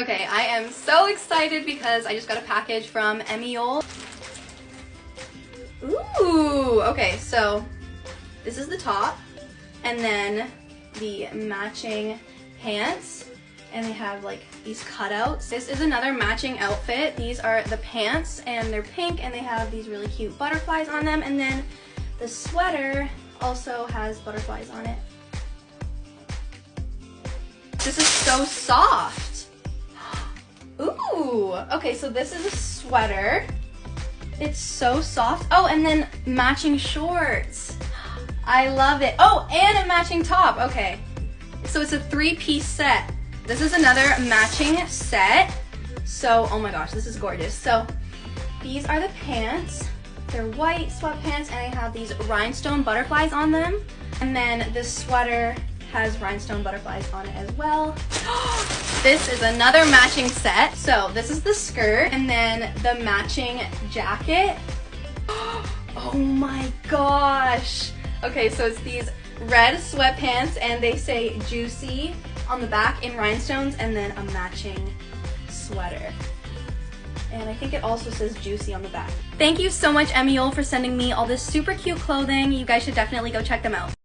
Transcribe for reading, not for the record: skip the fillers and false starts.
Okay, I am so excited because I just got a package from Emmiol. Ooh, okay, so this is the top, and then the matching pants, and they have like these cutouts. This is another matching outfit. These are the pants, and they're pink, and they have these really cute butterflies on them, and then the sweater also has butterflies on it. This is so soft. Ooh, okay, so this is a sweater. It's so soft. Oh, and then matching shorts. I love it. Oh, and a matching top. Okay, so it's a 3-piece set. This is another matching set. So, oh my gosh, this is gorgeous. So these are the pants. They're white sweatpants, and they have these rhinestone butterflies on them. And then this sweater has rhinestone butterflies on it as well. This is another matching set. So this is the skirt, and then the matching jacket. Oh my gosh. Okay, so it's these red sweatpants, and they say juicy on the back in rhinestones, and then a matching sweater. And I think it also says juicy on the back. Thank you so much, Emmiol, for sending me all this super cute clothing. You guys should definitely go check them out.